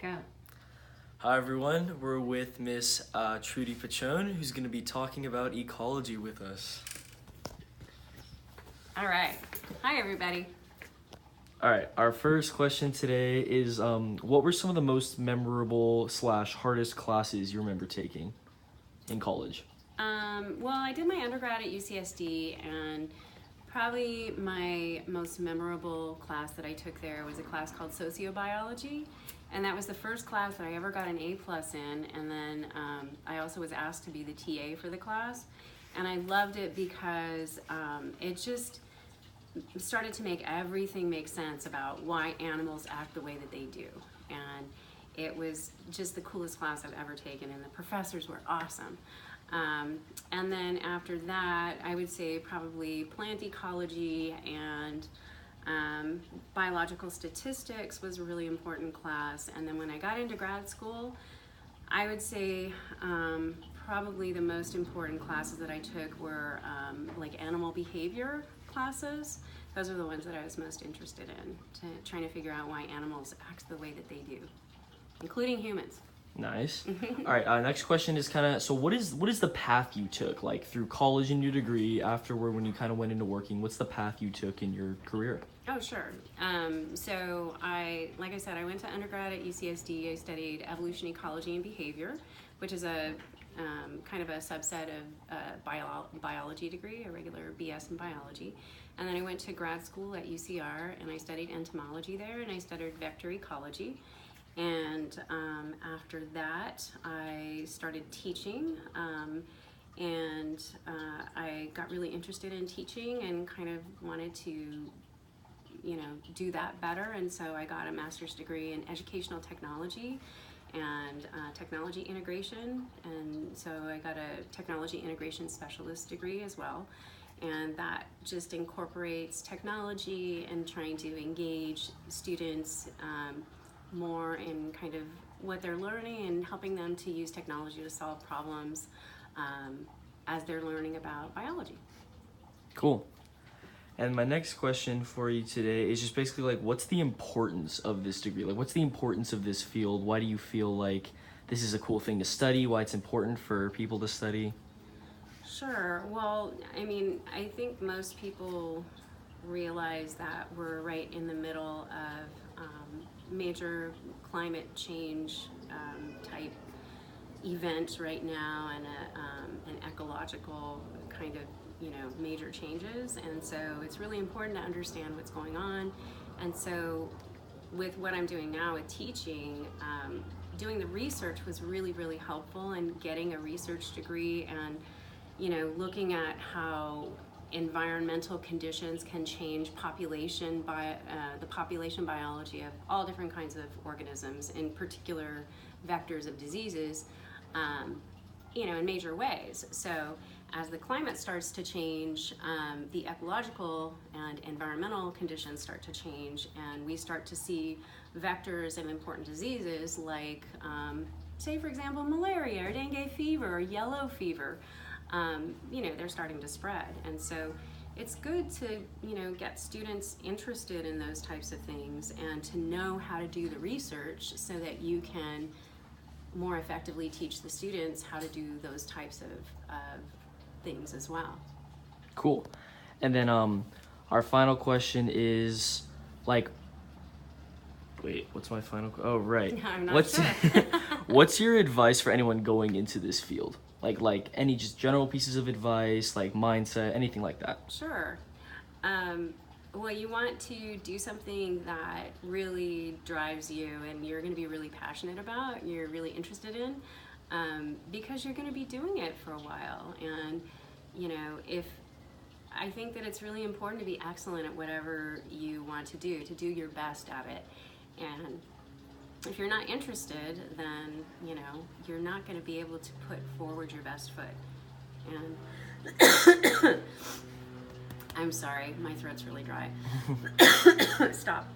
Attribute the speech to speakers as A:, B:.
A: Go.
B: Hi everyone, we're with Miss Trudy Pachone, who's going to be talking about ecology with us.
A: All right. Hi, everybody.
B: All right, our first question today is, what were some of the most memorable / hardest classes you remember taking in college?
A: Well, I did my undergrad at UCSD, and probably my most memorable class that I took there was a class called sociobiology, and that was the first class that I ever got an A+ in, and then I also was asked to be the TA for the class, and I loved it because it just started to make everything make sense about why animals act the way that they do. And it was just the coolest class I've ever taken, and the professors were awesome. And then after that, I would say probably plant ecology and biological statistics was a really important class. And then when I got into grad school, I would say probably the most important classes that I took were like animal behavior classes. Those are the ones that I was most interested in, trying to figure out why animals act the way that they do, including humans.
B: Nice. All right, next question is so what is the path you took, like through college and your degree, afterward when you kind of went into working? What's the path you took in your career?
A: Oh, sure. So like I said, I went to undergrad at UCSD. I studied evolution, ecology, and behavior, which is a kind of a subset of biology degree, a regular BS in biology. And then I went to grad school at UCR, and I studied entomology there, and I studied vector ecology. And after that, I started teaching, and I got really interested in teaching and kind of wanted to, do that better. And so I got a master's degree in educational technology and technology integration. And so I got a technology integration specialist degree as well. And that just incorporates technology and trying to engage students more in kind of what they're learning and helping them to use technology to solve problems as they're learning about biology.
B: Cool. And my next question for you today is just basically like, what's the importance of this degree? Like, what's the importance of this field? Why do you feel like this is a cool thing to study? Why it's important for people to study?
A: Sure. Well, I mean, I think most people realize that we're right in the middle of major climate change type event right now, and an ecological kind of major changes, and so it's really important to understand what's going on. And so with what I'm doing now with teaching, doing the research was really helpful, and getting a research degree and looking at how environmental conditions can change the population biology of all different kinds of organisms, in particular vectors of diseases, in major ways. So as the climate starts to change, the ecological and environmental conditions start to change, and we start to see vectors of important diseases like, say for example, malaria or dengue fever or yellow fever. They're starting to spread. And so it's good to, get students interested in those types of things and to know how to do the research so that you can more effectively teach the students how to do those types of things as well.
B: Cool. And then our final question is like, wait, what's my final? Oh, right.
A: I'm not sure.
B: What's your advice for anyone going into this field? Like any just general pieces of advice, like mindset, anything like that?
A: Sure. Well, you want to do something that really drives you and you're going to be really passionate about, you're really interested in, because you're going to be doing it for a while. And, I think that it's really important to be excellent at whatever you want to do your best at it. And if you're not interested, then, you're not going to be able to put forward your best foot. And I'm sorry, my throat's really dry. Stop.